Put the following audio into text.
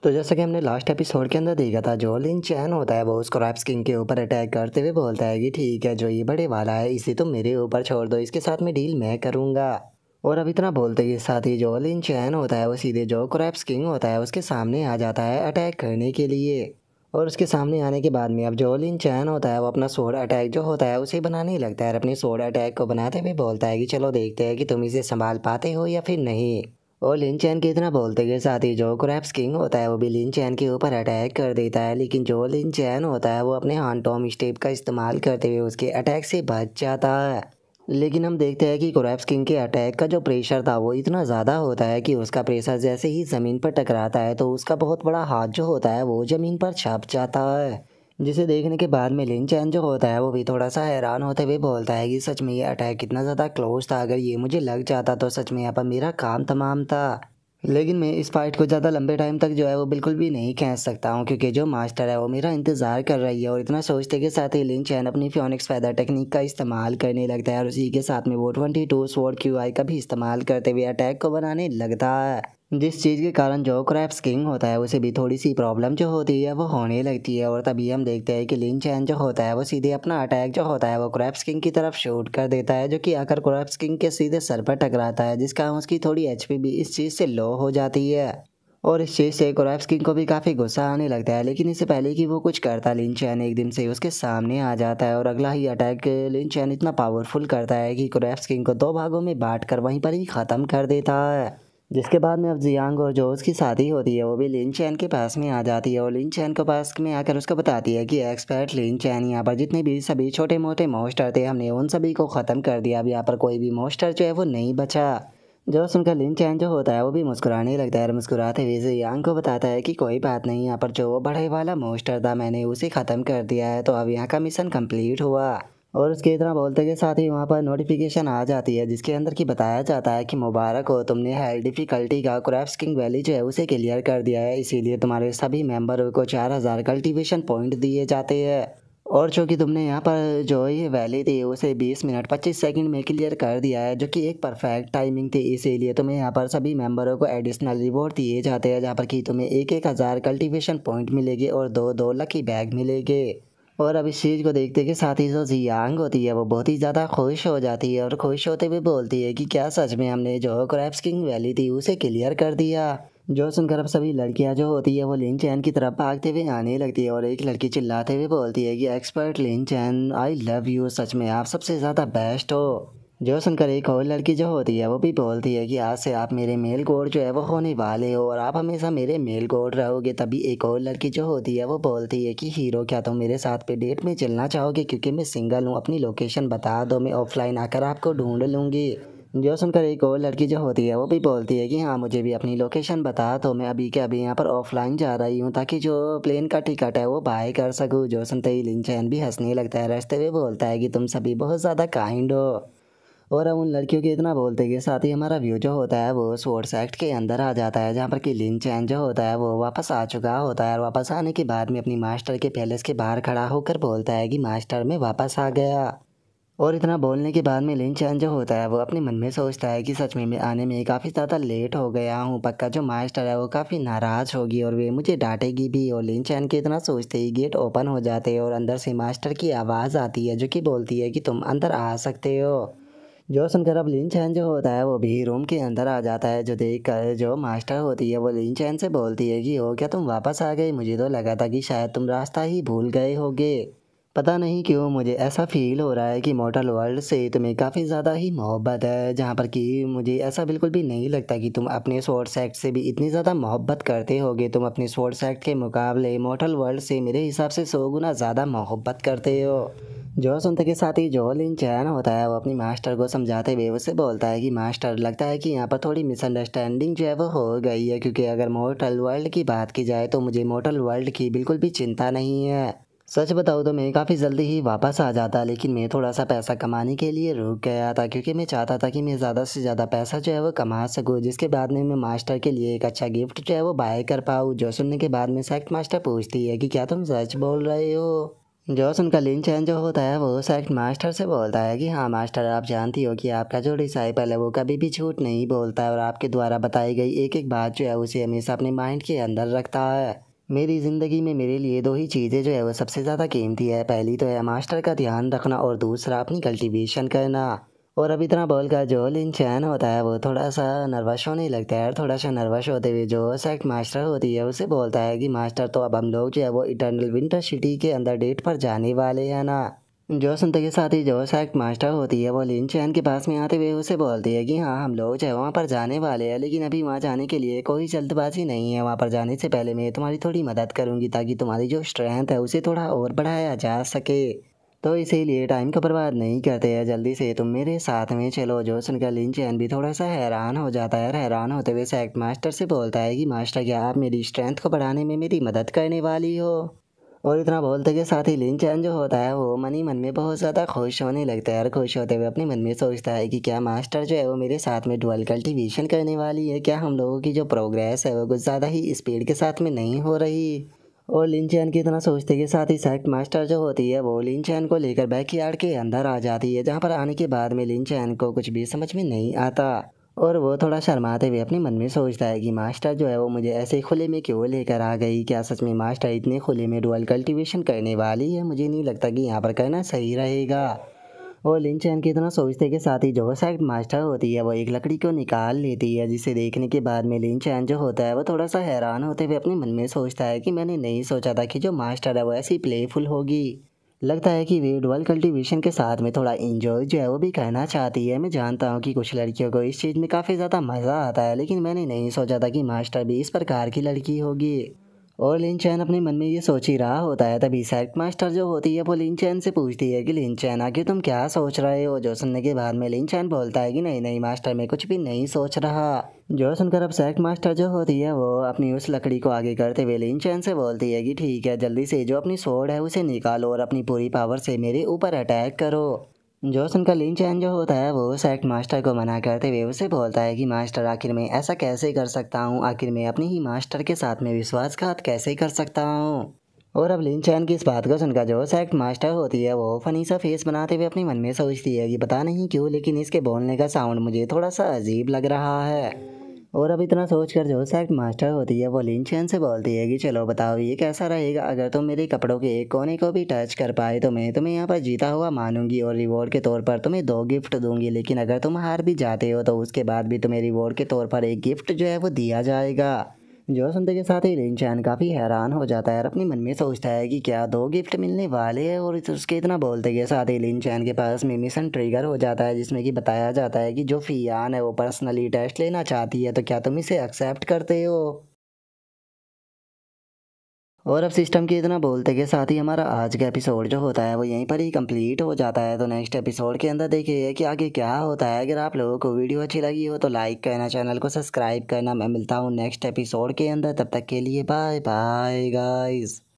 तो जैसा कि हमने लास्ट एपिसोड के अंदर देखा था, जो लिन चैन होता है वो उसको रैप्स किंग के ऊपर अटैक करते हुए बोलता है कि ठीक है, जो ये बड़े वाला है इसे तुम मेरे ऊपर छोड़ दो, इसके साथ में डील मैं करूँगा। और अब इतना बोलते के साथ ही जो लिन चैन होता है वो सीधे जो क्रैप्स किंग होता है उसके सामने आ जाता है अटैक करने के लिए। और उसके सामने आने के बाद में अब जो लिन चैन होता है वो अपना स्वॉर्ड अटैक जो होता है उसे बनाने लगता है और अपने स्वॉर्ड अटैक को बनाते हुए बोलता है कि चलो देखते हैं कि तुम इसे संभाल पाते हो या फिर नहीं। और लिन चैन के इतना बोलते के साथ ही जो क्रैप्स किंग होता है वो भी लिन चैन के ऊपर अटैक कर देता है, लेकिन जो लिन चैन होता है वो अपने हांटोम स्टेप का इस्तेमाल करते हुए उसके अटैक से बच जाता है। लेकिन हम देखते हैं कि क्रैप्स किंग के अटैक का जो प्रेशर था वो इतना ज़्यादा होता है कि उसका प्रेशर जैसे ही ज़मीन पर टकराता है तो उसका बहुत बड़ा हाथ जो होता है वो ज़मीन पर छप जाता है। जिसे देखने के बाद में लिन चैन जो होता है वो भी थोड़ा सा हैरान होते हुए बोलता है कि सच में ये अटैक कितना ज़्यादा क्लोज था, अगर ये मुझे लग जाता तो सच में यहाँ पर मेरा काम तमाम था। लेकिन मैं इस फाइट को ज़्यादा लंबे टाइम तक जो है वो बिल्कुल भी नहीं खींच सकता हूँ, क्योंकि जो मास्टर है वो मेरा इंतज़ार कर रही है। और इतना सोचते के साथ ही लिन चैन अपनी फियोनिक्स फेदर टेक्निक का इस्तेमाल करने लगता है और उसी के साथ में वो 22 स्वॉर्ड क्यूआई का भी इस्तेमाल करते हुए अटैक को बनाने लगता है, जिस चीज़ के कारण जो क्रैप्स किंग होता है उसे भी थोड़ी सी प्रॉब्लम जो होती है वो होने लगती है। और तभी हम देखते हैं कि लिन चैन जो होता है वो सीधे अपना अटैक जो होता है वो क्रैप्स किंग की तरफ शूट कर देता है, जो कि आकर क्रैप्स किंग के सीधे सर पर टकराता है, जिसका उसकी थोड़ी एचपी भी इस चीज़ से लो हो जाती है। और इस चीज़ से क्रैप्स किंग को भी काफ़ी गुस्सा आने लगता है, लेकिन इससे पहले कि वो कुछ करता लिन चैन एकदम से उसके सामने आ जाता है और अगला ही अटैक लिन चैन इतना पावरफुल करता है कि क्रैप्स किंग को दो भागों में बांट कर वहीं पर ही ख़त्म कर देता है। जिसके बाद में अब जियांग और जो उसकी शादी होती है वो भी लिन चैन के पास में आ जाती है और लिन चैन के पास में आकर उसको बताती है कि एक्सपर्ट लिन चैन, यहाँ पर जितने भी सभी छोटे मोटे मॉन्स्टर थे हमने उन सभी को ख़त्म कर दिया, अब यहाँ पर कोई भी मॉन्स्टर जो है वो नहीं बचा। जो सुनकर लिन चैन जो होता है वो भी मुस्कुराने लगता है और मुस्कुराते हुए जियांग को बताता है कि कोई बात नहीं, यहाँ पर जो वो बड़े वाला मॉन्स्टर था मैंने उसे ख़त्म कर दिया है, तो अब यहाँ का मिशन कंप्लीट हुआ। और उसके इतना बोलते के साथ ही वहाँ पर नोटिफिकेशन आ जाती है जिसके अंदर की बताया जाता है कि मुबारक हो, तुमने हाई डिफ़िकल्टी का क्रैप्स किंग वैली जो है उसे क्लियर कर दिया है, इसीलिए तुम्हारे सभी मेंबरों को 4000 कल्टीवेशन पॉइंट दिए जाते हैं। और चूँकि तुमने यहाँ पर जो ये वैली थी उसे 20 मिनट 25 सेकंड में क्लियर कर दिया है, जो कि एक परफेक्ट टाइमिंग थी, इसीलिए तुम्हें यहाँ पर सभी मेंबरों को एडिशनल रिवॉर्ड दिए जाते हैं, जहाँ पर कि तुम्हें 1000 कल्टीवेशन पॉइंट मिलेंगे और दो लकी बैग मिलेंगे। और अब इस चीज़ को देखते के साथ ही जो जियांग होती है वो बहुत ही ज़्यादा खुश हो जाती है और खुश होते हुए बोलती है कि क्या सच में हमने जो क्रैप्स किंग वैली थी उसे क्लियर कर दिया। जो सुनकर अब सभी लड़कियां जो होती है वो लिन चैन की तरफ भागते हुए आने लगती है और एक लड़की चिल्लाते हुए बोलती है कि एक्सपर्ट लिन चैन आई लव यू, सच में आप सबसे ज़्यादा बेस्ट हो। जो सुनकर एक और लड़की जो होती है वो भी बोलती है कि आज से आप मेरे मेल गॉड जो है वो होने वाले हो और आप हमेशा मेरे मेल गॉड रहोगे। तभी एक और लड़की जो होती है वो बोलती है कि हीरो क्या तुम मेरे साथ पे डेट में चलना चाहोगे, क्योंकि मैं सिंगल हूँ, अपनी लोकेशन बता दो, मैं ऑफलाइन आकर आपको ढूंढ लूँगी। जो सुनकर एक और लड़की जो होती है वो भी बोलती है कि हाँ मुझे भी अपनी लोकेशन बता दो, मैं अभी के अभी यहाँ पर ऑफलाइन जा रही हूँ ताकि जो प्लेन का टिकट है वो बाय कर सकूँ। जो सुनते ही लिन चैन भी हंसने लगता है, हंसते हुए बोलता है कि तुम सभी बहुत ज़्यादा काइंड हो। और हम उन लड़कियों के इतना बोलते के साथ ही हमारा व्यू जो होता है वो स्वॉर्ड एक्ट के अंदर आ जाता है, जहाँ पर कि लिन चैन जो होता है वो वापस आ चुका होता है और वापस आने के बाद में अपनी मास्टर के पैलेस के बाहर खड़ा होकर बोलता है कि मास्टर मैं वापस आ गया। और इतना बोलने के बाद में लिन चैन जो होता है वो अपने मन में सोचता है कि सच में मैं आने में काफ़ी ज़्यादा लेट हो गया हूँ, पक्का जो मास्टर है वो काफ़ी नाराज़ होगी और वे मुझे डांटेगी भी। और लिन चैन के इतना सोचते ही गेट ओपन हो जाते हैं और अंदर से मास्टर की आवाज़ आती है जो कि बोलती है कि तुम अंदर आ सकते हो। जो सुनकर अब लिन चैन जो होता है वो भी रूम के अंदर आ जाता है, जो देख कर जो मास्टर होती है वो लिन चैन से बोलती है कि हो क्या तुम वापस आ गए, मुझे तो लगा था कि शायद तुम रास्ता ही भूल गए होगे। पता नहीं क्यों मुझे ऐसा फील हो रहा है कि मॉर्टल वर्ल्ड से तुम्हें काफ़ी ज़्यादा ही मोहब्बत है, जहाँ पर कि मुझे ऐसा बिल्कुल भी नहीं लगता कि तुम अपने स्वॉर्ड सेक्ट से भी इतनी ज़्यादा मोहब्बत करते होगे। तुम अपने स्वॉर्ड सेक्ट के मुकाबले मॉर्टल वर्ल्ड से मेरे हिसाब से 100 गुना ज़्यादा मोहब्बत करते हो। जो सुनते के साथ ही जो लिन चैन होता है वो अपनी मास्टर को समझाते हुए उससे बोलता है कि मास्टर लगता है कि यहाँ पर थोड़ी मिसअंडरस्टैंडिंग जो है वो हो गई है, क्योंकि अगर मॉर्टल वर्ल्ड की बात की जाए तो मुझे मॉर्टल वर्ल्ड की बिल्कुल भी चिंता नहीं है। सच बताऊँ तो मैं काफ़ी जल्दी ही वापस आ जाता, लेकिन मैं थोड़ा सा पैसा कमाने के लिए रुक गया था, क्योंकि मैं चाहता था कि मैं ज़्यादा से ज़्यादा पैसा जो है वो कमा सकूँ, जिसके बाद में मैं मास्टर के लिए एक अच्छा गिफ्ट जो है वो बाय कर पाऊँ। जो सुनने के बाद में सेक्ट मास्टर पूछती है कि क्या तुम सच बोल रहे हो। जो सुनकर लिन चैन जो होता है वो सेक्ट मास्टर से बोलता है कि हाँ मास्टर, आप जानती हो कि आपका जो डिसाइपल है वो कभी भी झूठ नहीं बोलता है और आपके द्वारा बताई गई एक एक बात जो है उसे हमेशा अपने माइंड के अंदर रखता है। मेरी ज़िंदगी में मेरे लिए दो ही चीज़ें जो है वो सबसे ज़्यादा कीमती है, पहली तो है मास्टर का ध्यान रखना और दूसरा अपनी कल्टीवेशन करना। और अब इतना बोलकर जो लिन चैन होता है वो थोड़ा सा नर्वस होने लगता है और थोड़ा सा नर्वस होते हुए जो सेक्ट मास्टर होती है उसे बोलता है कि मास्टर, तो अब हम लोग जो है वो इटर्नल विंटर सिटी के अंदर डेट पर जाने वाले हैं ना। जो सुनते के साथ ही जो सेक्ट मास्टर होती है वो लिन चैन के पास में आते हुए उसे बोलती है कि हाँ हम लोग जो है वहाँ पर जाने वाले हैं, लेकिन अभी वहाँ जाने के लिए कोई जल्दबाजी नहीं है। वहाँ पर जाने से पहले मैं तुम्हारी थोड़ी मदद करूँगी ताकि तुम्हारी जो स्ट्रेंथ है उसे थोड़ा और बढ़ाया जा सके। तो इसीलिए टाइम को बर्बाद नहीं करते हैं, जल्दी से तुम मेरे साथ में चलो। जो सुनकर लिन चैन भी थोड़ा सा हैरान हो जाता है और हैरान होते हुए सेक्ट मास्टर से बोलता है कि मास्टर, क्या आप मेरी स्ट्रेंथ को बढ़ाने में मेरी मदद करने वाली हो? और इतना बोलते के साथ ही लिन चैन जो होता है वो मन ही मन में बहुत ज़्यादा खुश होने लगता है और खुश होते हुए अपने मन में सोचता है कि क्या मास्टर जो है वो मेरे साथ में डुअल कल्टीवेशन करने वाली है? क्या हम लोगों की जो प्रोग्रेस है वो कुछ ज़्यादा ही स्पीड के साथ में नहीं हो रही? और लिन चैन की इतना सोचते के साथ ही सेक्ट मास्टर जो होती है वो लिन चैन को लेकर बैकयार्ड के अंदर आ जाती है, जहाँ पर आने के बाद में लिन चैन को कुछ भी समझ में नहीं आता। और वो थोड़ा शर्माते हुए अपने मन में सोचता है कि मास्टर जो है वो मुझे ऐसे खुले में क्यों लेकर आ गई? क्या सच में मास्टर इतने खुले में डुअल कल्टीवेशन करने वाली है? मुझे नहीं लगता कि यहाँ पर करना सही रहेगा। और लिन चैन की इतना सोचते के साथ ही जो सेक्ट मास्टर होती है वो एक लकड़ी को निकाल लेती है, जिसे देखने के बाद में लिन चैन जो होता है वो थोड़ा सा हैरान होते हुए अपने मन में सोचता है कि मैंने नहीं सोचा था कि जो मास्टर है वो ऐसी प्लेफुल होगी। लगता है कि वे डुअल कल्टीवेशन के साथ में थोड़ा इंजॉय जो है वो भी करना चाहती है। मैं जानता हूँ कि कुछ लड़कियों को इस चीज़ में काफ़ी ज़्यादा मज़ा आता है, लेकिन मैंने नहीं सोचा था कि मास्टर भी इस प्रकार की लड़की होगी। और लिन चैन अपने मन में ये सोच ही रहा होता है, तभी सेक्ट मास्टर जो होती है वो लिन चैन से पूछती है कि लिन चैन आखिर तुम क्या सोच रहे हो? जो सुनने के बाद में लिन चैन बोलता है कि नहीं नहीं मास्टर, मैं कुछ भी नहीं सोच रहा। जो सुनकर अब सेक्ट मास्टर जो होती है वो अपनी उस लकड़ी को आगे करते हुए लिन चैन से बोलती है कि ठीक है, जल्दी से जो अपनी स्वॉर्ड है उसे निकालो और अपनी पूरी पावर से मेरे ऊपर अटैक करो। जो सुनकर लिन चैन जो होता है वो सेक्ट मास्टर को मना करते हुए उसे बोलता है कि मास्टर, आखिर मैं ऐसा कैसे कर सकता हूँ? आखिर मैं अपने ही मास्टर के साथ में विश्वासघात कैसे कर सकता हूँ? और अब लिन चैन की इस बात को सुनकर जो सेक्ट मास्टर होती है वो फनी सा फेस बनाते हुए अपने मन में सोचती है कि पता नहीं क्यों, लेकिन इसके बोलने का साउंड मुझे थोड़ा सा अजीब लग रहा है। और अब इतना सोचकर जो सेक्ट मास्टर होती है वो लिन चैन से बोलती है कि चलो बताओ ये कैसा रहेगा, अगर तुम मेरे कपड़ों के एक कोने को भी टच कर पाए तो मैं तुम्हें यहाँ पर जीता हुआ मानूंगी और रिवॉर्ड के तौर पर तुम्हें 2 गिफ्ट दूंगी, लेकिन अगर तुम हार भी जाते हो तो उसके बाद भी तुम्हें रिवॉर्ड के तौर पर एक गिफ्ट जो है वो दिया जाएगा। जो सुनते के साथ ही लिन चैन काफ़ी हैरान हो जाता है और अपने मन में सोचता है कि क्या 2 गिफ्ट मिलने वाले हैं। और उसके इतना बोलते के साथ ही लिन चैन के पास में मिशन ट्रिगर हो जाता है, जिसमें कि बताया जाता है कि जो फियान है वो पर्सनली टेस्ट लेना चाहती है, तो क्या तुम इसे एक्सेप्ट करते हो? और अब सिस्टम के इतना बोलते के साथ ही हमारा आज का एपिसोड जो होता है वो यहीं पर ही कंप्लीट हो जाता है। तो नेक्स्ट एपिसोड के अंदर देखिए कि आगे क्या होता है। अगर आप लोगों को वीडियो अच्छी लगी हो तो लाइक करना, चैनल को सब्सक्राइब करना। मैं मिलता हूँ नेक्स्ट एपिसोड के अंदर, तब तक के लिए बाय बाय गाइस।